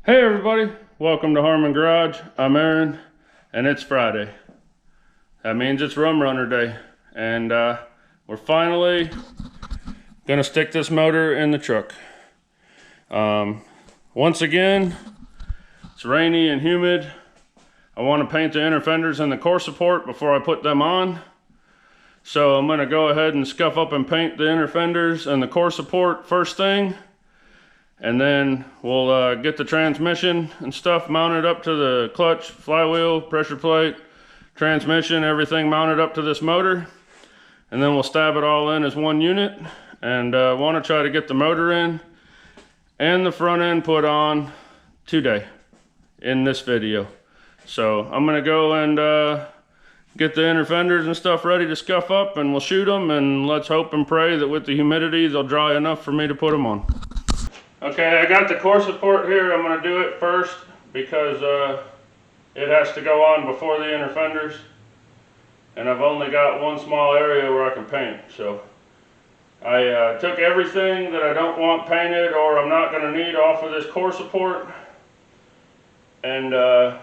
Hey everybody, welcome to Harmon Garage. I'm Aaron, and it's Friday. That means it's Rum Runner Day, and we're finally gonna stick this motor in the truck. Once again, it's rainy and humid. I want to paint the inner fenders and the core support before I put them on. So I'm gonna go ahead and scuff up and paint the inner fenders and the core support first thing. And then we'll get the transmission and stuff mounted up to the clutch, flywheel, pressure plate, transmission, everything mounted up to this motor. And then we'll stab it all in as one unit. And want to try to get the motor in and the front end put on today in this video. So I'm going to go and get the inner fenders and stuff ready to scuff up, and we'll shoot them, and let's hope and pray that with the humidity they'll dry enough for me to put them on. Okay, I got the core support here. I'm going to do it first because it has to go on before the inner fenders, and I've only got one small area where I can paint. So I took everything that I don't want painted or I'm not going to need off of this core support, and I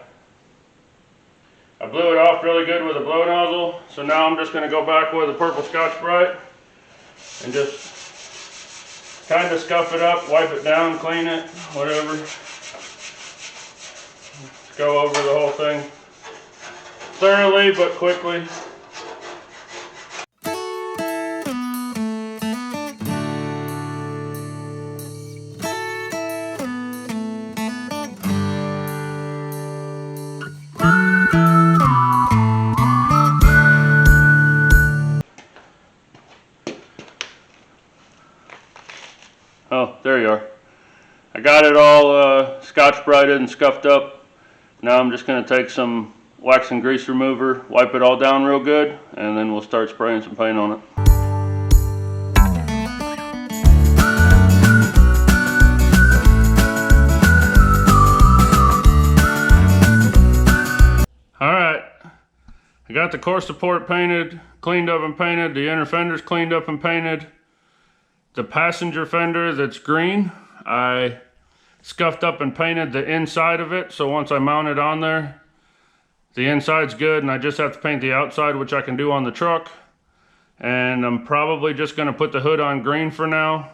blew it off really good with a blow nozzle. So now I'm just going to go back with a purple Scotch-Brite and just kind of scuff it up, wipe it down, clean it, whatever. Just go over the whole thing thoroughly but quickly. Oh, there you are. I got it all Scotch-Brited and scuffed up. Now I'm just going to take some wax and grease remover, wipe it all down real good, and then we'll start spraying some paint on it. Alright, I got the core support painted, cleaned up and painted, the inner fenders cleaned up and painted. The passenger fender that's green, I scuffed up and painted the inside of it, so once I mount it on there, the inside's good, and I just have to paint the outside, which I can do on the truck. And I'm probably just going to put the hood on green for now,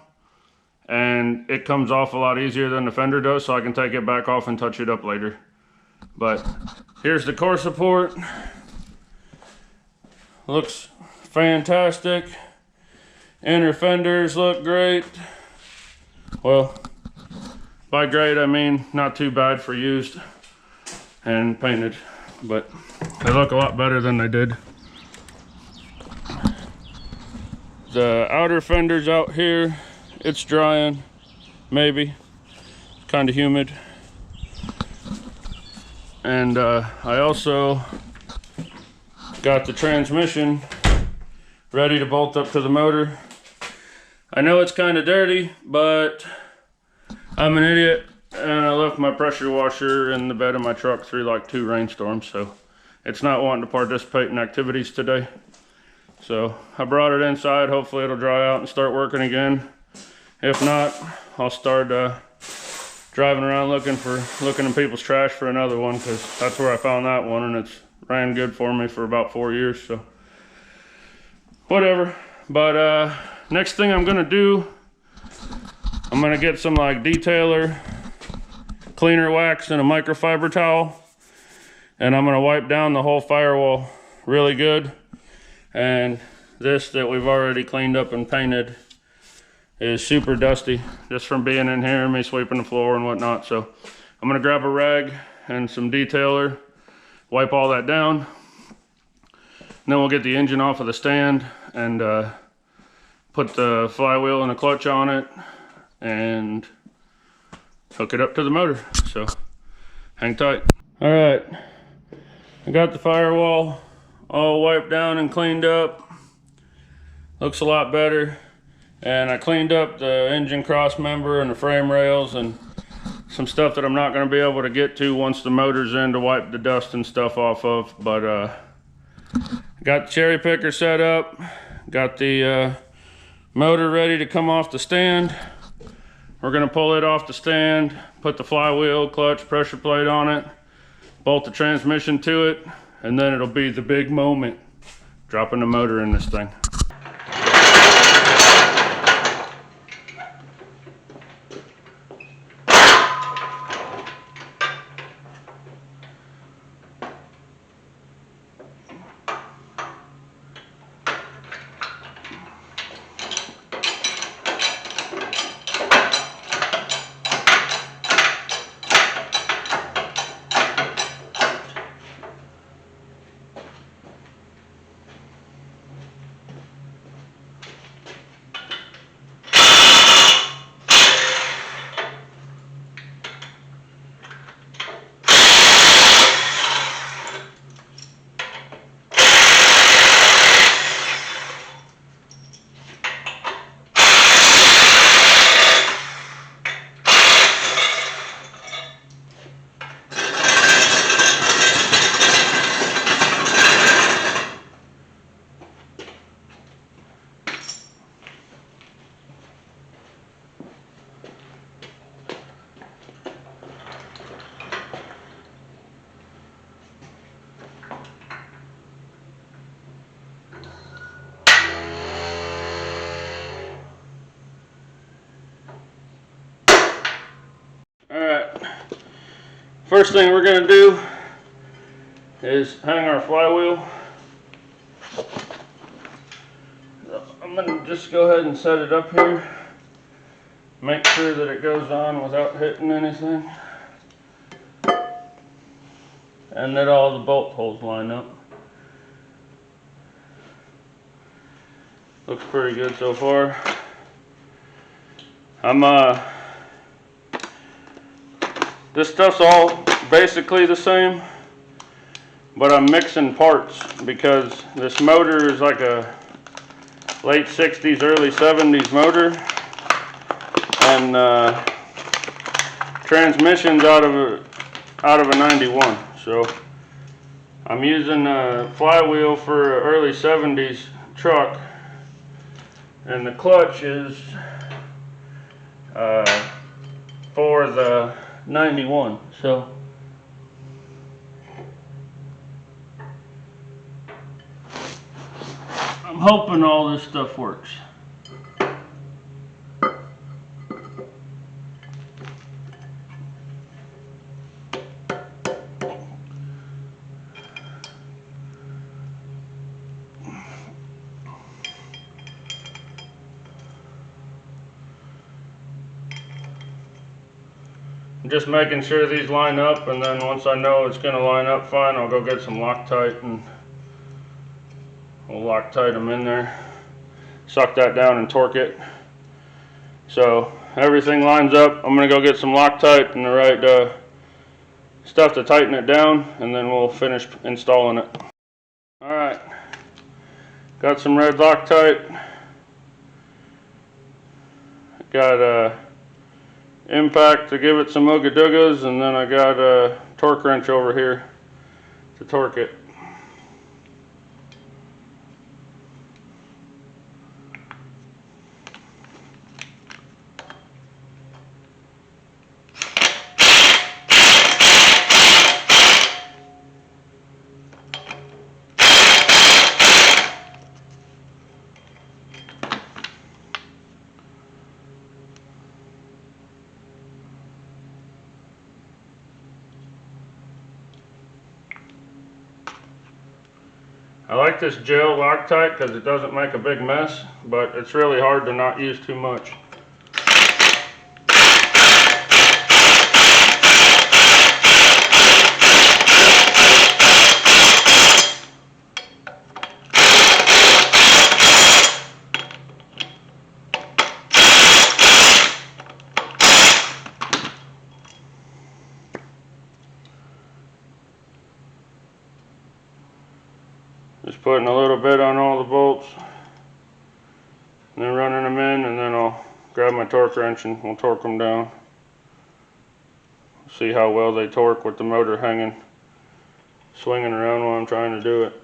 and it comes off a lot easier than the fender does, so I can take it back off and touch it up later. But here's the core support. Looks fantastic. Inner fenders look great. Well, by great I mean not too bad for used and painted, but they look a lot better than they did. The outer fenders out here, it's drying, maybe. It's kind of humid. And I also got the transmission ready to bolt up to the motor. I know it's kind of dirty, but I'm an idiot and I left my pressure washer in the bed of my truck through like 2 rainstorms, so it's not wanting to participate in activities today. So I brought it inside. Hopefully it'll dry out and start working again. If not, I'll start driving around looking in people's trash for another one, because that's where I found that one, and it's ran good for me for about 4 years. So whatever. But next thing I'm gonna do, I'm gonna get some like detailer cleaner wax and a microfiber towel, and I'm gonna wipe down the whole firewall really good. And this that we've already cleaned up and painted is super dusty just from being in here and me sweeping the floor and whatnot. So I'm gonna grab a rag and some detailer, wipe all that down, and then we'll get the engine off of the stand and put the flywheel and the clutch on it and hook it up to the motor. So hang tight. All right, I got the firewall all wiped down and cleaned up. Looks a lot better. And I cleaned up the engine cross member and the frame rails and some stuff that I'm not going to be able to get to once the motor's in to wipe the dust and stuff off of. But got the cherry picker set up, got the motor ready to come off the stand. We're gonna pull it off the stand, put the flywheel, clutch, pressure plate on it, bolt the transmission to it, and then it'll be the big moment, dropping the motor in this thing. Alright, first thing we're going to do is hang our flywheel. I'm going to just go ahead and set it up here. Make sure that it goes on without hitting anything. And that all the bolt holes line up. Looks pretty good so far. This stuff's all basically the same, but I'm mixing parts because this motor is like a late 60s, early 70s motor, and transmission's out of a 91. So I'm using a flywheel for an early 70s truck, and the clutch is for the 91. So I'm hoping all this stuff works. Just making sure these line up, and then once I know it's going to line up fine, I'll go get some Loctite and we'll Loctite them in there. Suck that down and torque it. So everything lines up. I'm going to go get some Loctite and the right stuff to tighten it down, and then we'll finish installing it. Alright, got some red Loctite. Got impact to give it some ooga doogas, and then I got a torque wrench over here to torque it. I like this gel Loctite because it doesn't make a big mess, but it's really hard to not use too much. Just putting a little bit on all the bolts, and then running them in, and then I'll grab my torque wrench and we'll torque them down. See how well they torque with the motor hanging, swinging around while I'm trying to do it.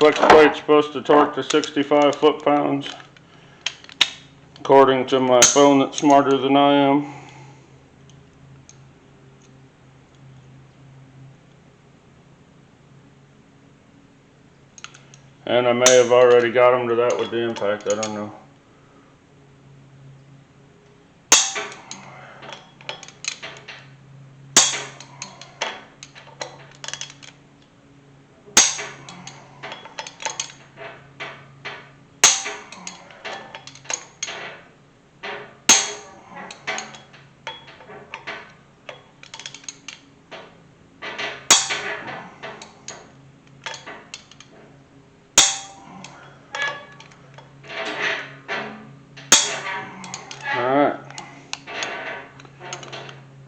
Clutch plate's supposed to torque to 65 foot-pounds, according to my phone that's smarter than I am. And I may have already got them to that with the impact, I don't know. Alright,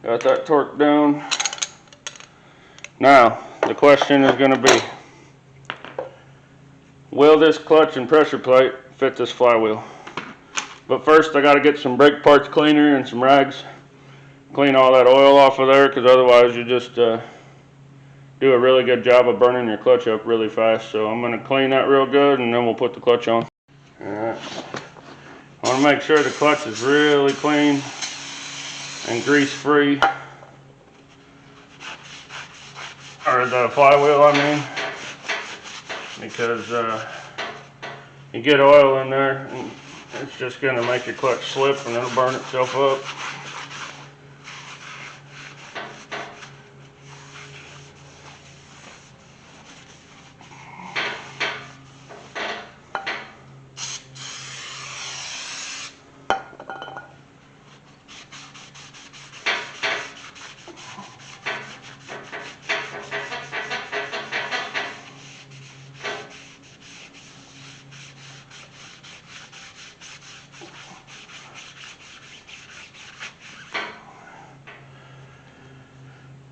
got that torque down. Now, the question is going to be, will this clutch and pressure plate fit this flywheel? But first I got to get some brake parts cleaner and some rags. Clean all that oil off of there, because otherwise you just do a really good job of burning your clutch up really fast. So I'm going to clean that real good and then we'll put the clutch on. Alright. I want to make sure the clutch is really clean and grease free, or the flywheel I mean, because you get oil in there and it's just going to make your clutch slip and it'll burn itself up.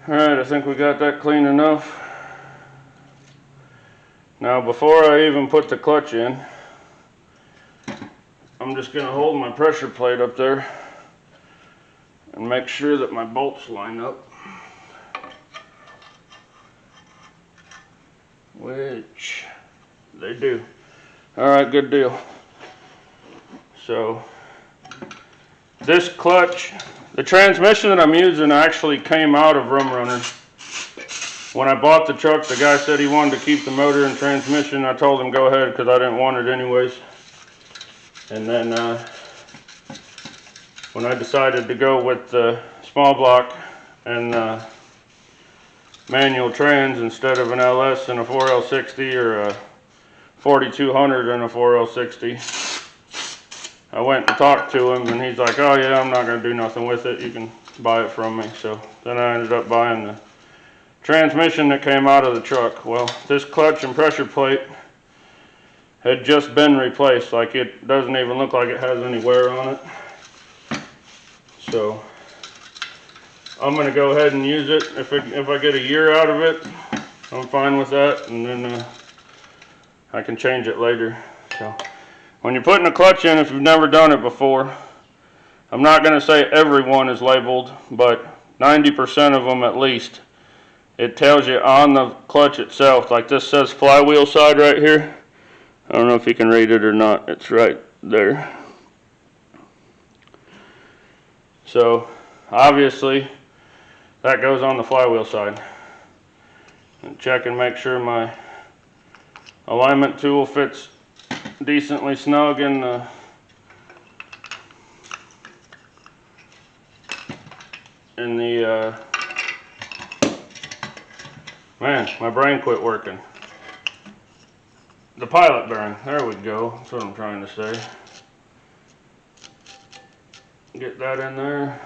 Alright, I think we got that clean enough. Now before I even put the clutch in, I'm just going to hold my pressure plate up there and make sure that my bolts line up, which they do. Alright, good deal. So this clutch, the transmission that I'm using actually came out of rumrunner. When I bought the truck, the guy said he wanted to keep the motor and transmission. I told him go ahead because I didn't want it anyways. And then when I decided to go with the small block and manual trans instead of an LS and a 4L60 or a 4200 and a 4L60, I went and talked to him and he's like, oh yeah, I'm not going to do nothing with it, you can buy it from me. So then I ended up buying the transmission that came out of the truck. Well, this clutch and pressure plate had just been replaced. Like, it doesn't even look like it has any wear on it. So I'm going to go ahead and use it. If I get a year out of it, I'm fine with that, and then I can change it later. So when you're putting a clutch in, if you've never done it before, I'm not going to say everyone is labeled, but 90% of them at least. It tells you on the clutch itself, like this says flywheel side right here. I don't know if you can read it or not. It's right there. So obviously that goes on the flywheel side. And check and make sure my alignment tool fits decently snug in the man, my brain quit working. The pilot bearing, there we go, that's what I'm trying to say. Get that in there.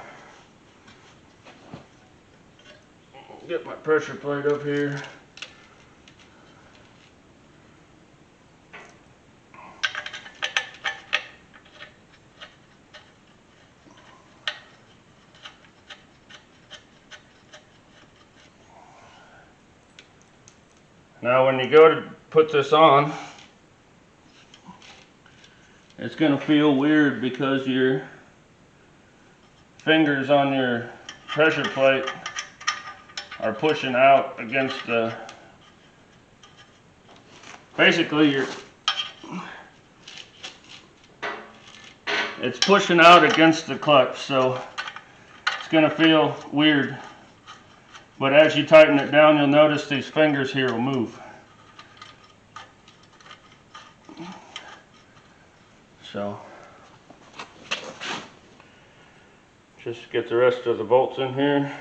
Get my pressure plate up here. Now when you go to put this on, it's going to feel weird because your fingers on your pressure plate are pushing out against the basically it's pushing out against the clutch, so it's going to feel weird. But as you tighten it down, you'll notice these fingers here will move. So just get the rest of the bolts in here.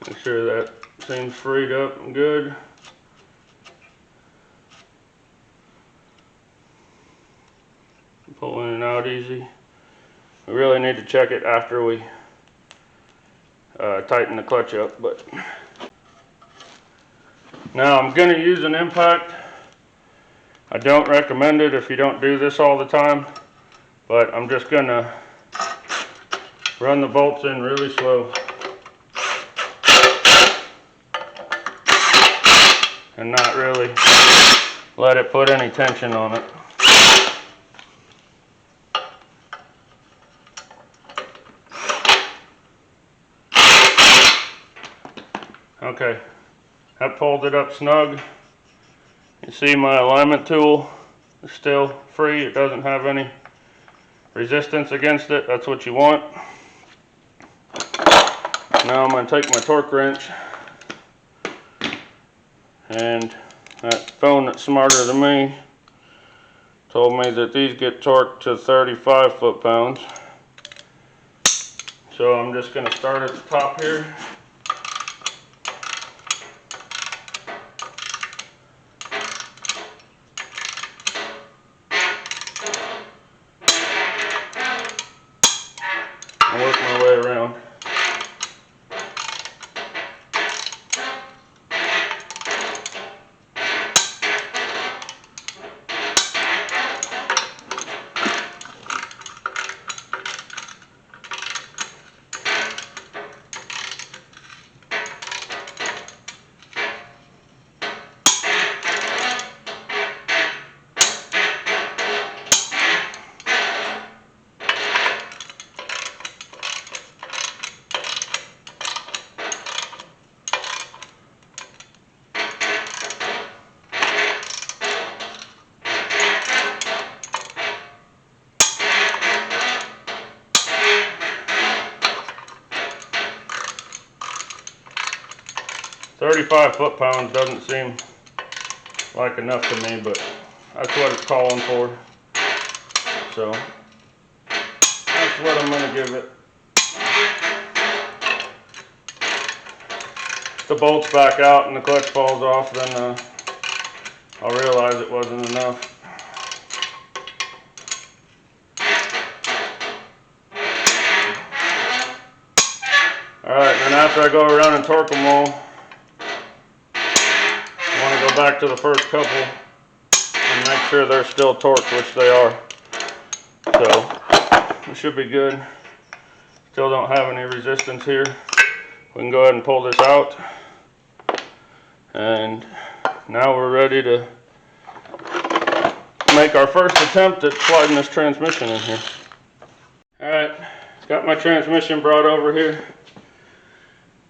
Make sure that seems freed up and good. Pull in and out easy. We really need to check it after we tighten the clutch up. But now I'm going to use an impact. I don't recommend it if you don't do this all the time, but I'm just going to run the bolts in really slow and not really let it put any tension on it. Okay, I pulled it up snug. You see my alignment tool is still free. It doesn't have any resistance against it. That's what you want. Now I'm going to take my torque wrench, and that phone that's smarter than me told me that these get torqued to 35 foot-pounds. So I'm just going to start at the top here. And work my way around. "35 foot-pounds doesn't seem like enough to me, but that's what it's calling for. So that's what I'm going to give it. If the bolts back out and the clutch falls off, then I'll realize it wasn't enough. Alright, and after I go around and torque them all, I want to go back to the first couple and make sure they're still torqued, which they are. So it should be good. Still don't have any resistance here. We can go ahead and pull this out. And now we're ready to make our first attempt at sliding this transmission in here. Alright, got my transmission brought over here.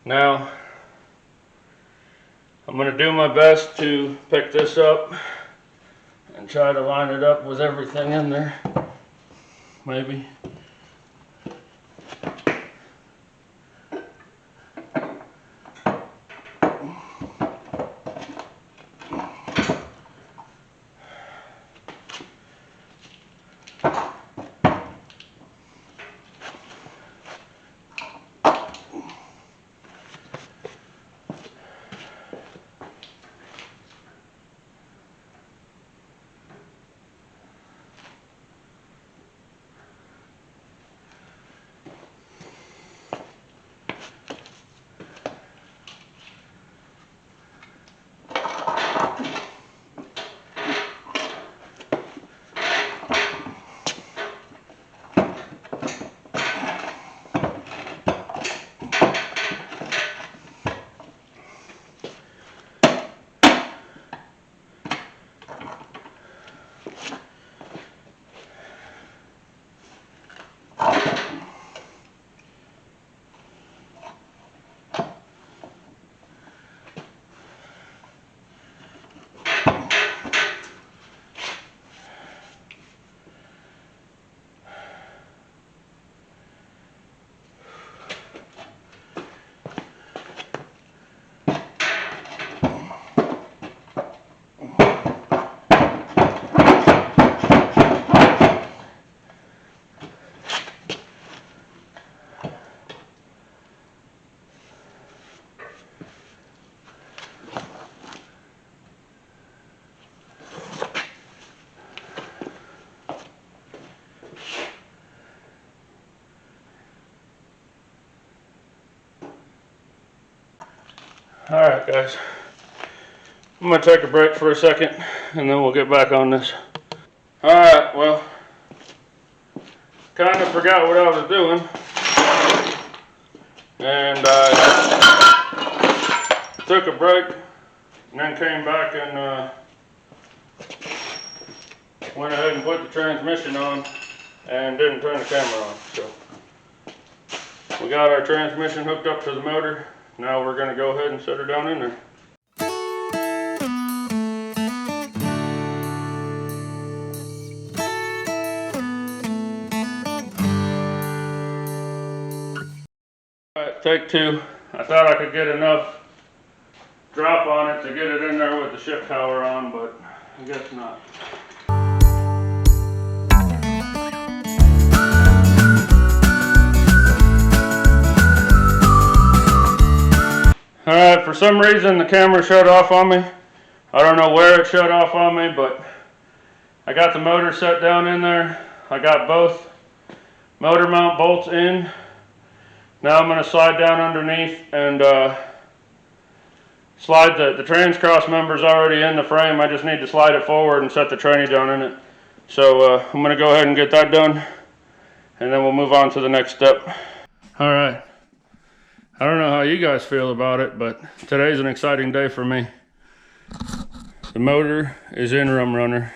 Now I'm going to do my best to pick this up and try to line it up with everything in there. Maybe. Alright guys, I'm going to take a break for a second and then we'll get back on this. Alright, well, kind of forgot what I was doing, and I took a break and then came back and went ahead and put the transmission on and didn't turn the camera on. So we got our transmission hooked up to the motor. Now we're going to go ahead and set her down in there. Alright, take two. I thought I could get enough drop on it to get it in there with the shift tower on, but I guess not. Alright, for some reason the camera shut off on me. I don't know where it shut off on me, but I got the motor set down in there. I got both motor mount bolts in. Now I'm going to slide down underneath and slide the trans cross member's already in the frame. I just need to slide it forward and set the tranny down in it. So I'm going to go ahead and get that done, and then we'll move on to the next step. Alright, I don't know how you guys feel about it, but today's an exciting day for me. The motor is in rumrunner.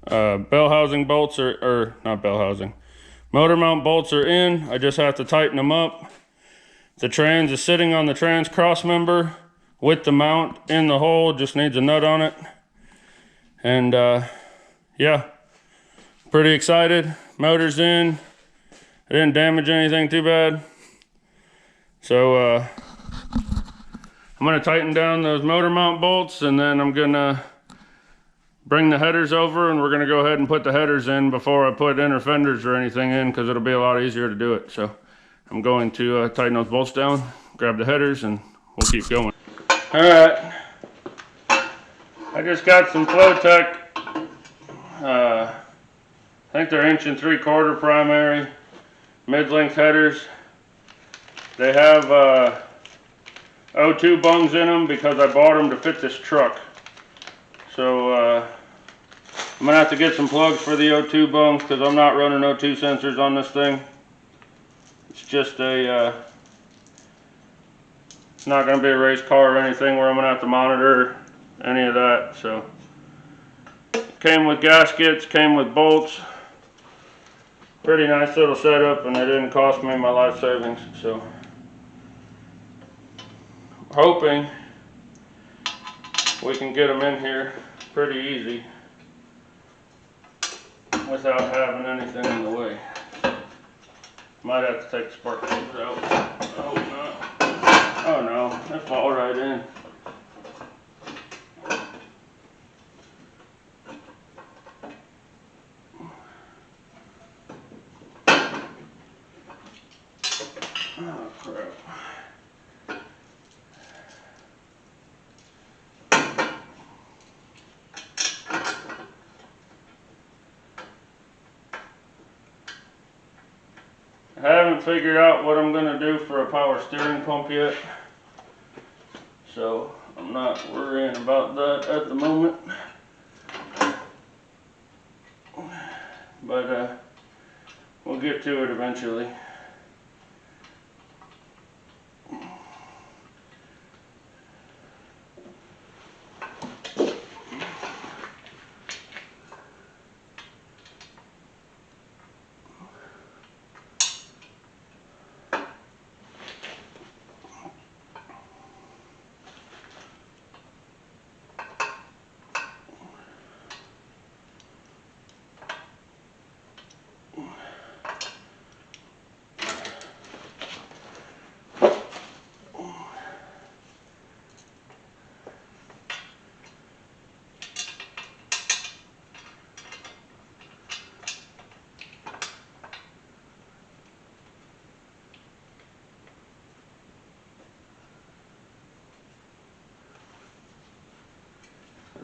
Bell housing bolts or not bell housing. Motor mount bolts are in. I just have to tighten them up. The trans is sitting on the trans cross member with the mount in the hole. Just needs a nut on it. And yeah, pretty excited. Motor's in. I didn't damage anything too bad. So I'm gonna tighten down those motor mount bolts, and then I'm gonna bring the headers over, and we're gonna go ahead and put the headers in before I put inner fenders or anything in, because it'll be a lot easier to do it. So I'm going to tighten those bolts down, grab the headers, and we'll keep going. All right, I just got some Flowtech. I think they're 1 3/4 primary mid-length headers. They have O2 bungs in them because I bought them to fit this truck. So I'm gonna have to get some plugs for the O2 bungs because I'm not running O2 sensors on this thing. It's just a it's not gonna be a race car or anything where I'm gonna have to monitor any of that. So came with gaskets, came with bolts. Pretty nice little setup, and it didn't cost me my life savings. So hoping we can get them in here pretty easy without having anything in the way. Might have to take the spark plugs out. Oh no. Oh no, they fall right in. Oh crap. I haven't figured out what I'm going to do for a power steering pump yet, so I'm not worrying about that at the moment. But we'll get to it eventually.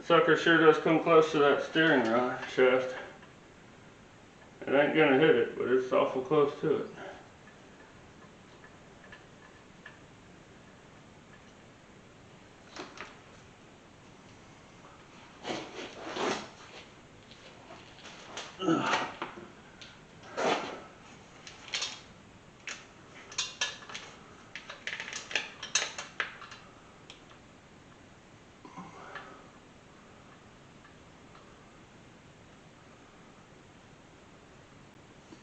Sucker sure does come close to that steering rod shaft. It ain't gonna hit it, but it's awful close to it.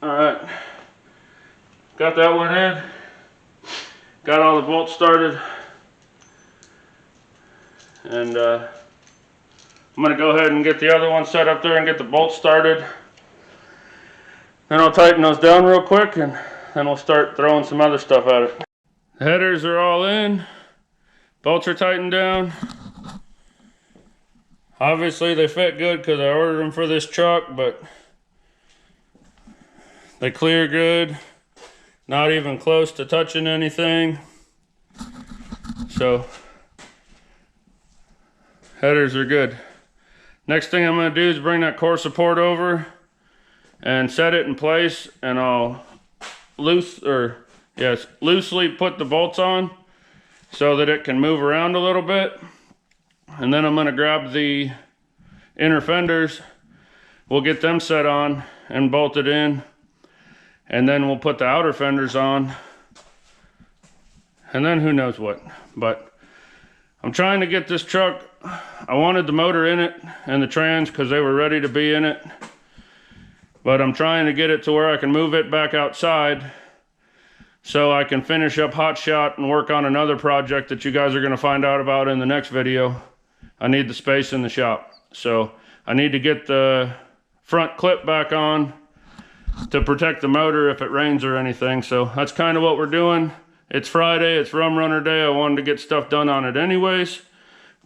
Alright, got that one in. Got all the bolts started. And I'm going to go ahead and get the other one set up there and get the bolts started. Then I'll tighten those down real quick and then we'll start throwing some other stuff at it. The headers are all in. Bolts are tightened down. Obviously they fit good because I ordered them for this truck, but they clear good. Not even close to touching anything. So headers are good. Next thing I'm going to do is bring that core support over and set it in place, and I'll loosely put the bolts on so that it can move around a little bit. And then I'm going to grab the inner fenders. We'll get them set on and bolted in, and then we'll put the outer fenders on, and then who knows what. But I'm trying to get this truck, I wanted the motor in it and the trans because they were ready to be in it, but I'm trying to get it to where I can move it back outside so I can finish up hot shot and work on another project that you guys are going to find out about in the next video. I need the space in the shop, so I need to get the front clip back on to protect the motor if it rains or anything. So that's kind of what we're doing. It's Friday, it's Rum Runner Day. I wanted to get stuff done on it anyways,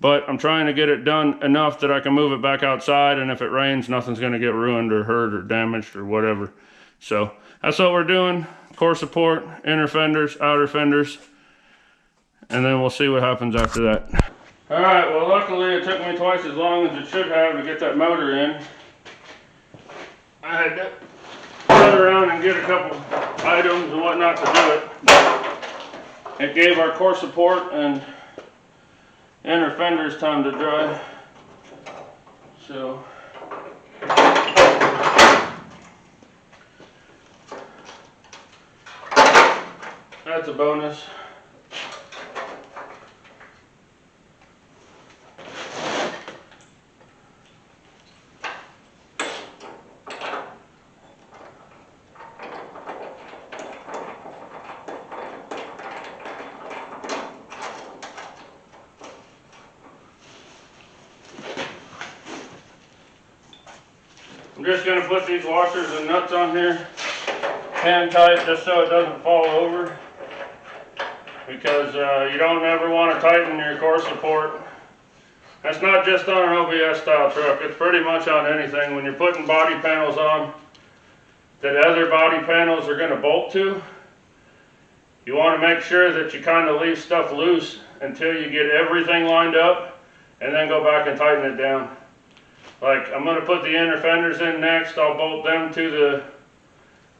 but I'm trying to get it done enough that I can move it back outside, and if it rains, nothing's going to get ruined or hurt or damaged or whatever. So that's what we're doing. Core support, inner fenders, outer fenders, and then we'll see what happens after that. Alright, well luckily it took me twice as long as it should have to get that motor in. I had to run around and get a couple items and whatnot to do it. It gave our core support and inner fenders time to dry. So that's a bonus. I'm just going to put these washers and nuts on here hand tight just so it doesn't fall over, because you don't ever want to tighten your core support. That's not just on an OBS style truck, it's pretty much on anything. When you're putting body panels on that other body panels are going to bolt to, you want to make sure that you kind of leave stuff loose until you get everything lined up and then go back and tighten it down. Like, I'm going to put the inner fenders in next. I'll bolt them to the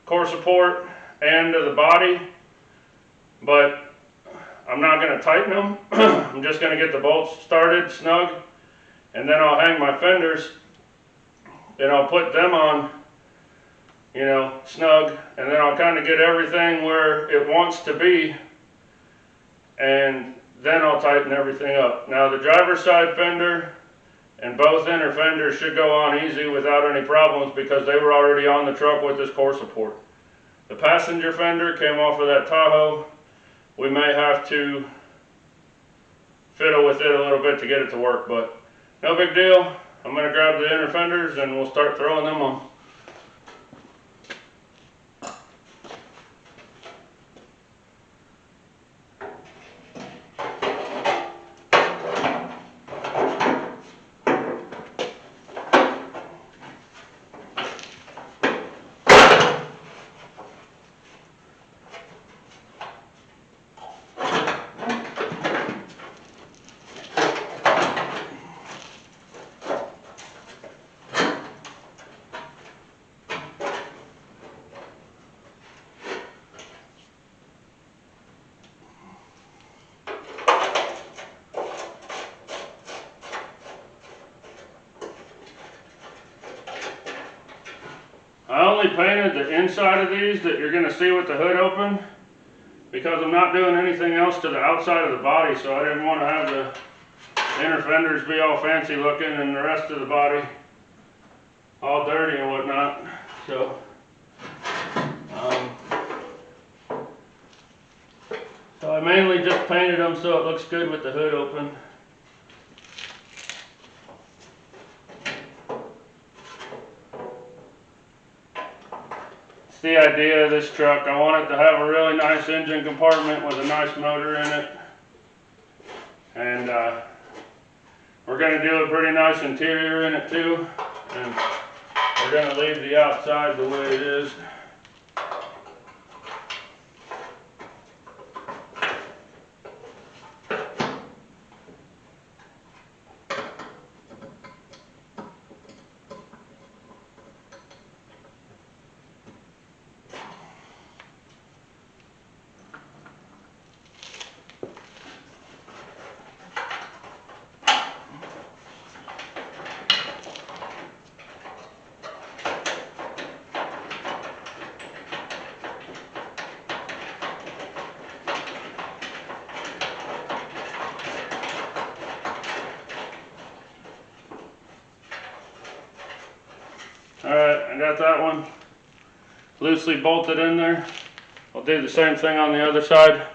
core support and to the body, but I'm not going to tighten them. I'm just going to get the bolts started snug, and then I'll hang my fenders and I'll put them on, you know, snug, and then I'll kind of get everything where it wants to be, and then I'll tighten everything up. Now the driver's side fender and both inner fenders should go on easy without any problems because they were already on the truck with this core support. The passenger fender came off of that Tahoe. We may have to fiddle with it a little bit to get it to work, but no big deal. I'm going to grab the inner fenders and we'll start throwing them on. I only painted the inside of these that you're going to see with the hood open because I'm not doing anything else to the outside of the body, so I didn't want to have the inner fenders be all fancy looking and the rest of the body all dirty and whatnot. So mainly just painted them so it looks good with the hood open. It's the idea of this truck. I want it to have a really nice engine compartment with a nice motor in it. And we're going to do a pretty nice interior in it too. And we're going to leave the outside the way it is. Alright, I got that one loosely bolted in there. I'll do the same thing on the other side.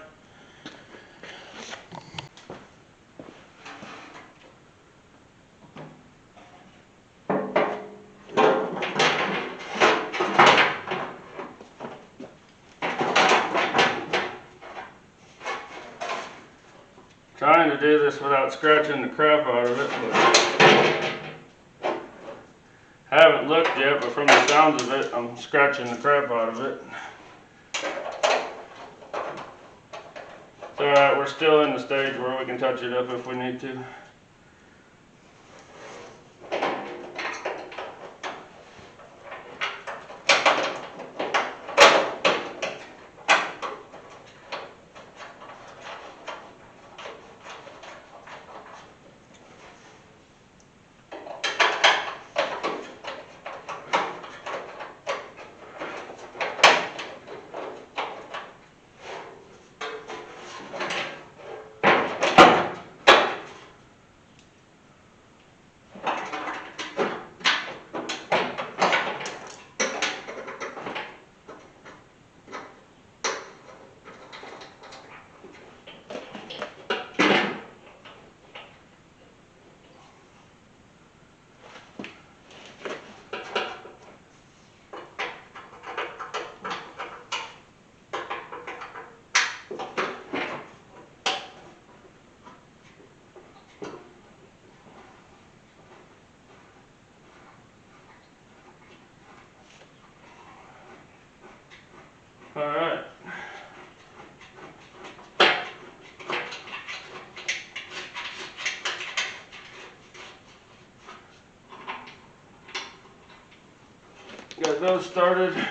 Trying to do this without scratching the crap out of it, but haven't looked yet, but from the sounds of it, I'm scratching the crap out of it. It's alright, we're still in the stage where we can touch it up if we need to. Alright. Got those started.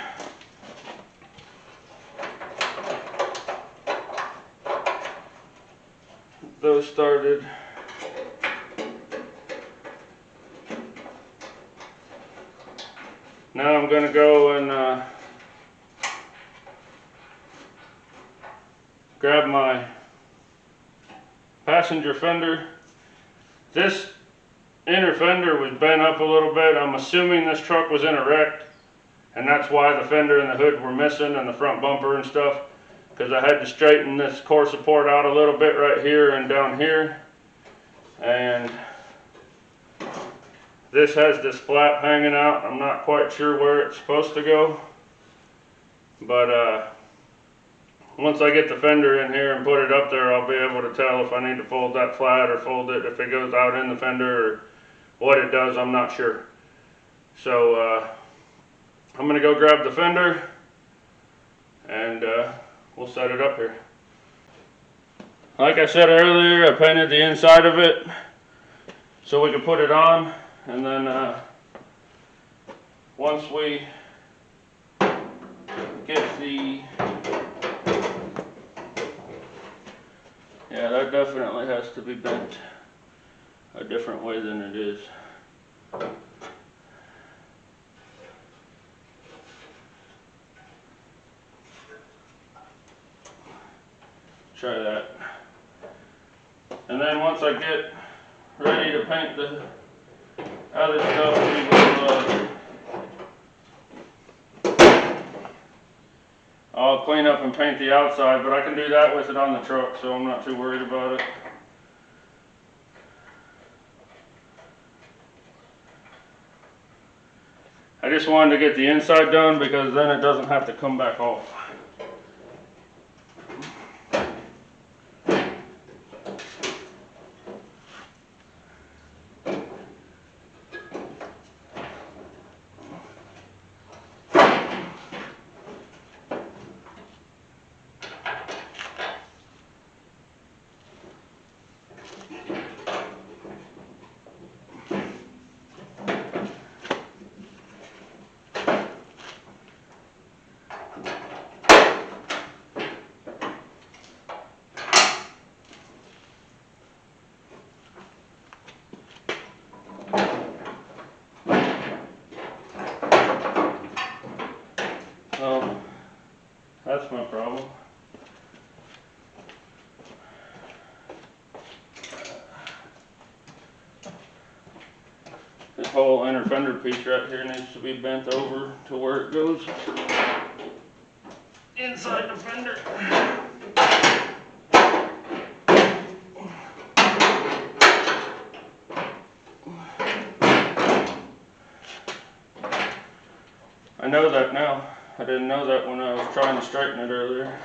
Those started. Now I'm going to go and grab my passenger fender. This inner fender was bent up a little bit. I'm assuming this truck was in a wreck, and that's why the fender and the hood were missing and the front bumper and stuff, because I had to straighten this core support out a little bit right here and down here. And this has this flap hanging out. I'm not quite sure where it's supposed to go, but once I get the fender in here and put it up there, I'll be able to tell if I need to fold that flat or fold it if it goes out in the fender, or what it does, I'm not sure. So I'm going to go grab the fender and we'll set it up here. Like I said earlier, I painted the inside of it so we could put it on, and then once we get the... Yeah, that definitely has to be bent a different way than it is. Try that. And then once I get ready to paint the other stuff, we will I'll clean up and paint the outside, but I can do that with it on the truck, so I'm not too worried about it. I just wanted to get the inside done because then it doesn't have to come back off. So that's my problem. This whole inner fender piece right here needs to be bent over to where it goes inside the fender. I know that now. I didn't know that when I was trying to straighten it earlier.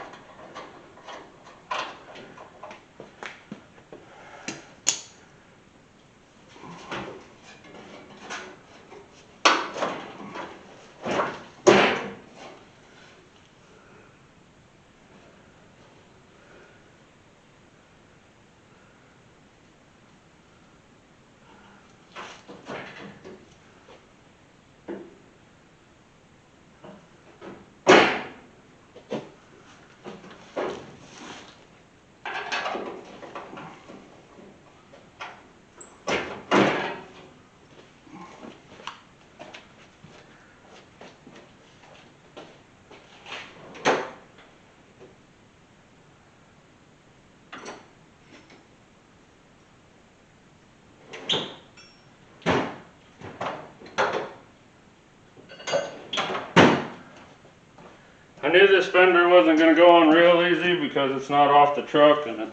I knew this fender wasn't going to go on real easy because it's not off the truck, and the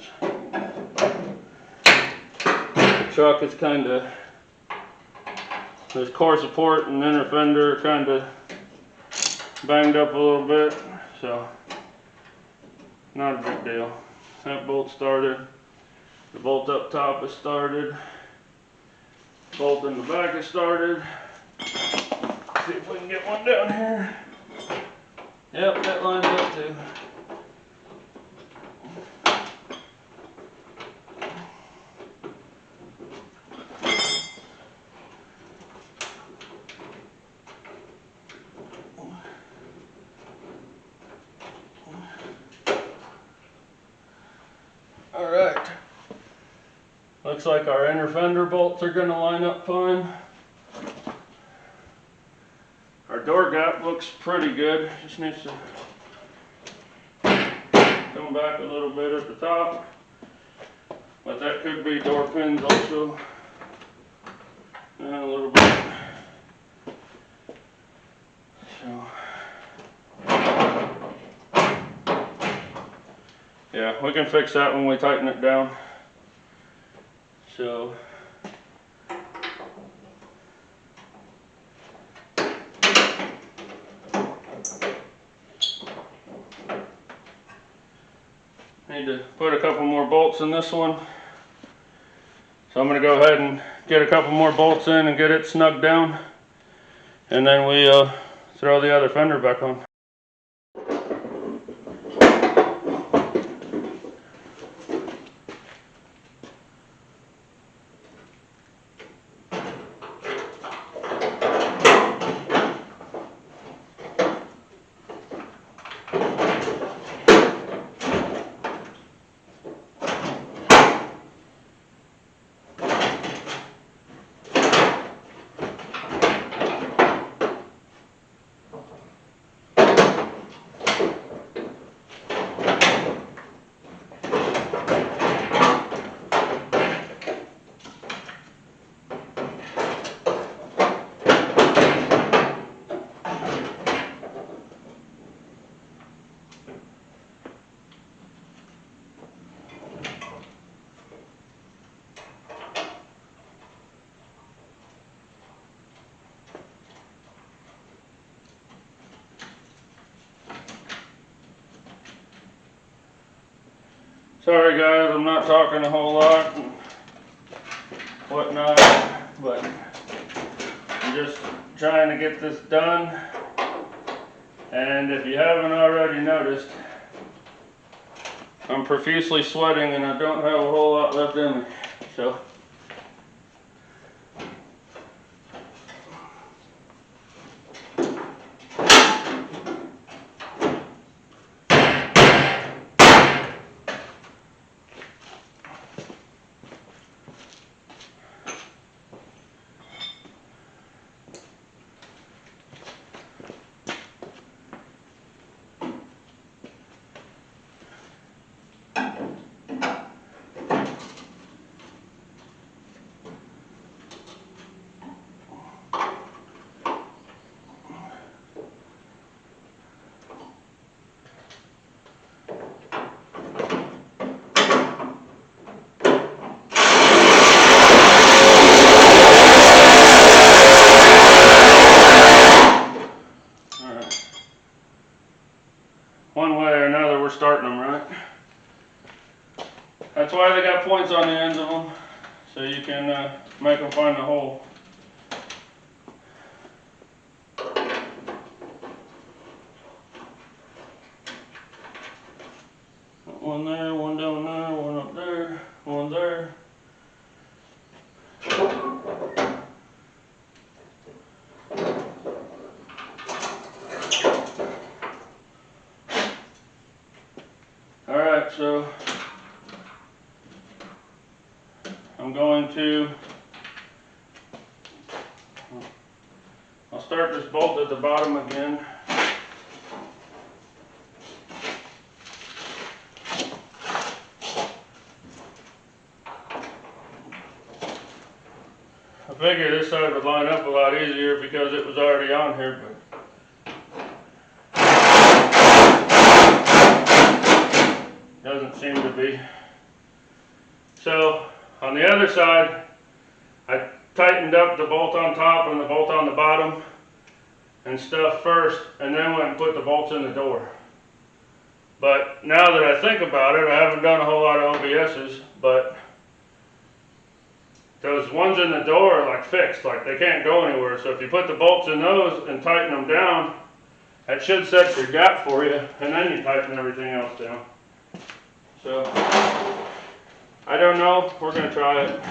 truck is kind of, this core support and inner fender kind of banged up a little bit, so not a big deal. That bolt started, the bolt up top is started, bolt in the back is started. See if we can get one down here. Yep, that lines up too. Alright. Looks like our inner fender bolts are going to line up fine. Our door gap looks pretty good. Just needs to come back a little bit at the top. But that could be door pins also. And a little bit. So, yeah, we can fix that when we tighten it down. So, need to put a couple more bolts in this one. So I'm going to go ahead and get a couple more bolts in and get it snugged down. And then we throw the other fender back on. Sorry guys, I'm not talking a whole lot and whatnot, but I'm just trying to get this done. And if you haven't already noticed, I'm profusely sweating and I don't have a whole lot left in me. So one way or another, we're starting them, right? That's why they got points on the ends of them, so you can make them find the hole. One there, one down there, one up there, one there. Alright, so I'm going to, I'll start this bolt at the bottom again. I figured this side would line up a lot easier because it was already on here, but doesn't seem to be. So on the other side, I tightened up the bolt on top and the bolt on the bottom and stuff first, and then went and put the bolts in the door. But now that I think about it, I haven't done a whole lot of OBSs, but those ones in the door are like fixed, like they can't go anywhere. So if you put the bolts in those and tighten them down, that should set your gap for you, and then you tighten everything else down. So I don't know, we're going to try it.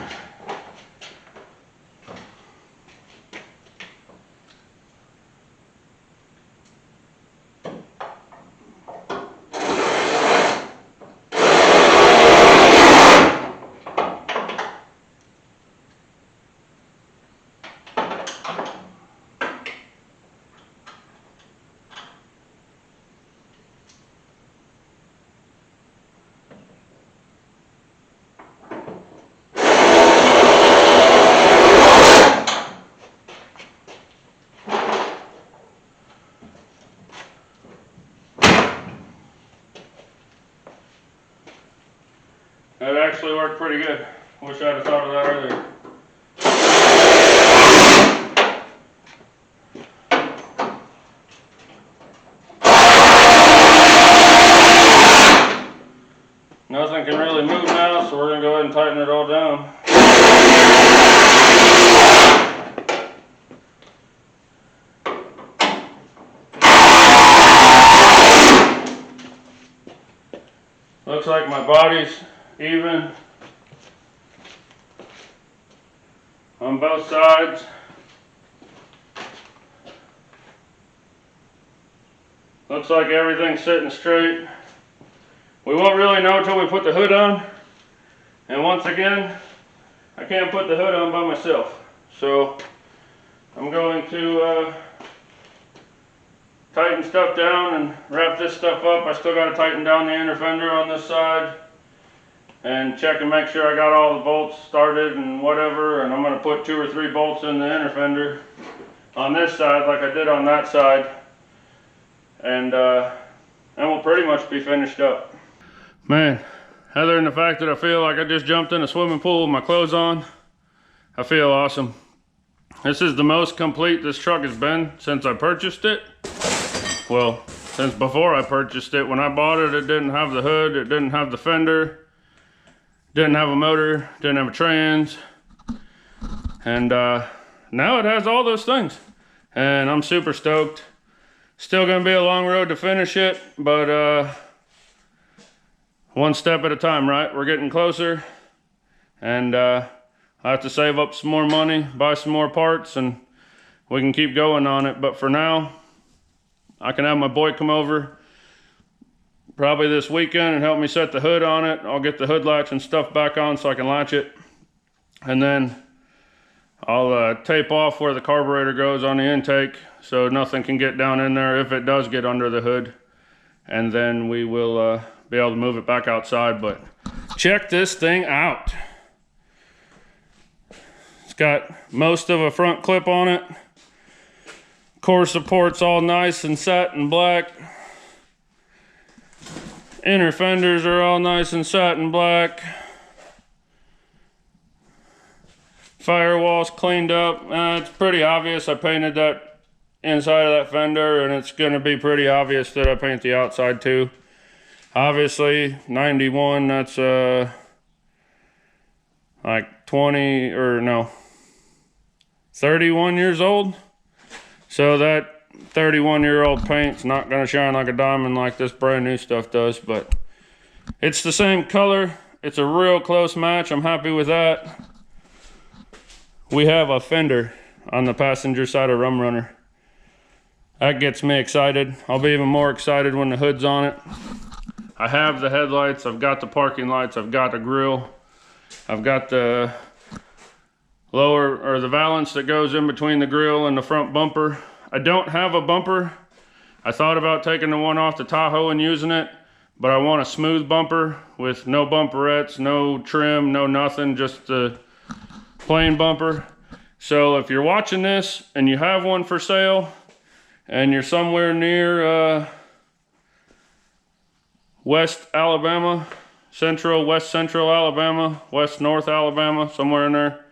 That actually worked pretty good. Wish I'd have thought of that earlier. Nothing can really move now, so we're going to go ahead and tighten it all down. Looks like my body's even on both sides. Looks like everything's sitting straight. We won't really know until we put the hood on. And once again, I can't put the hood on by myself. So I'm going to tighten stuff down and wrap this stuff up. I still got to tighten down the inner fender on this side and check and make sure I got all the bolts started and whatever. And I'm going to put 2 or 3 bolts in the inner fender on this side like I did on that side. And we'll pretty much be finished up. Man, other than the fact that I feel like I just jumped in a swimming pool with my clothes on, I feel awesome. This is the most complete this truck has been since I purchased it. Well, since before I purchased it. When I bought it, it didn't have the hood, it didn't have the fender. Didn't have a motor, didn't have a trans, and now it has all those things, and I'm super stoked. Still gonna be a long road to finish it, but one step at a time, right? We're getting closer, and I have to save up some more money, buy some more parts, and we can keep going on it. But for now, I can have my boy come over probably this weekend and help me set the hood on it. I'll get the hood latch and stuff back on so I can latch it. And then I'll tape off where the carburetor goes on the intake so nothing can get down in there if it does get under the hood. And then we will be able to move it back outside. But check this thing out. It's got most of a front clip on it. Core support's all nice and satin black. Inner fenders are all nice and satin black. Firewall's cleaned up. It's pretty obvious I painted that inside of that fender, and it's gonna be pretty obvious that I paint the outside too. Obviously, 91, that's like 20, or no, 31 years old. So that 31-year-old paint's not gonna shine like a diamond like this brand new stuff does, but it's the same color. It's a real close match. I'm happy with that. We have a fender on the passenger side of rumrunner. That gets me excited. I'll be even more excited when the hood's on it. I have the headlights, I've got the parking lights, I've got the grill, I've got the lower, or the valance that goes in between the grill and the front bumper. I don't have a bumper. I thought about taking the one off the Tahoe and using it, but I want a smooth bumper with no bumperettes, no trim, no nothing, just the plain bumper. So if you're watching this and you have one for sale and you're somewhere near West Alabama, West Central Alabama, West North Alabama, somewhere in there,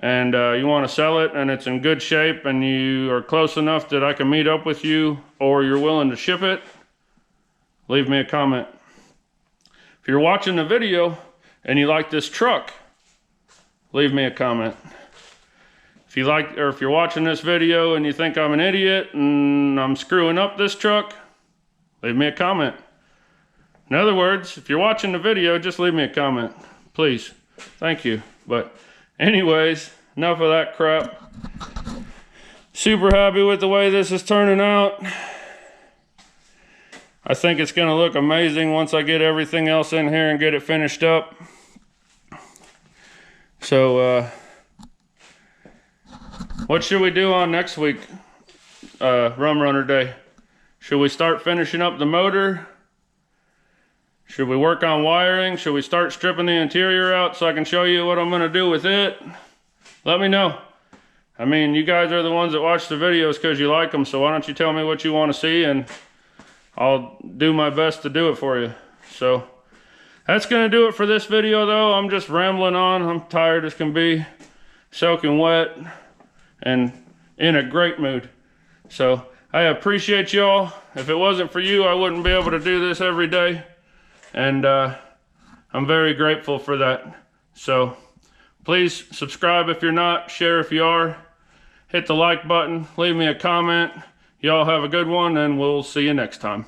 and you want to sell it and it's in good shape and you are close enough that I can meet up with you, or you're willing to ship it, leave me a comment. If you're watching the video and you like this truck, leave me a comment. If you like, or if you're watching this video and you think I'm an idiot and I'm screwing up this truck, leave me a comment. In other words, if you're watching the video, just leave me a comment, please. Thank you. But anyways, enough of that crap. Super happy with the way this is turning out. I think it's gonna look amazing once I get everything else in here and get it finished up. So, what should we do on next week, rumrunner day? Should we start finishing up the motor? Should we work on wiring? Should we start stripping the interior out so I can show you what I'm gonna do with it? Let me know. I mean, you guys are the ones that watch the videos because you like them, so why don't you tell me what you want to see and I'll do my best to do it for you. So that's gonna do it for this video though. I'm just rambling on. I'm tired as can be, soaking wet, and in a great mood. So I appreciate y'all. If it wasn't for you, I wouldn't be able to do this every day. And I'm very grateful for that. So please subscribe if you're not, share if you are, hit the like button, leave me a comment. Y'all have a good one, and we'll see you next time.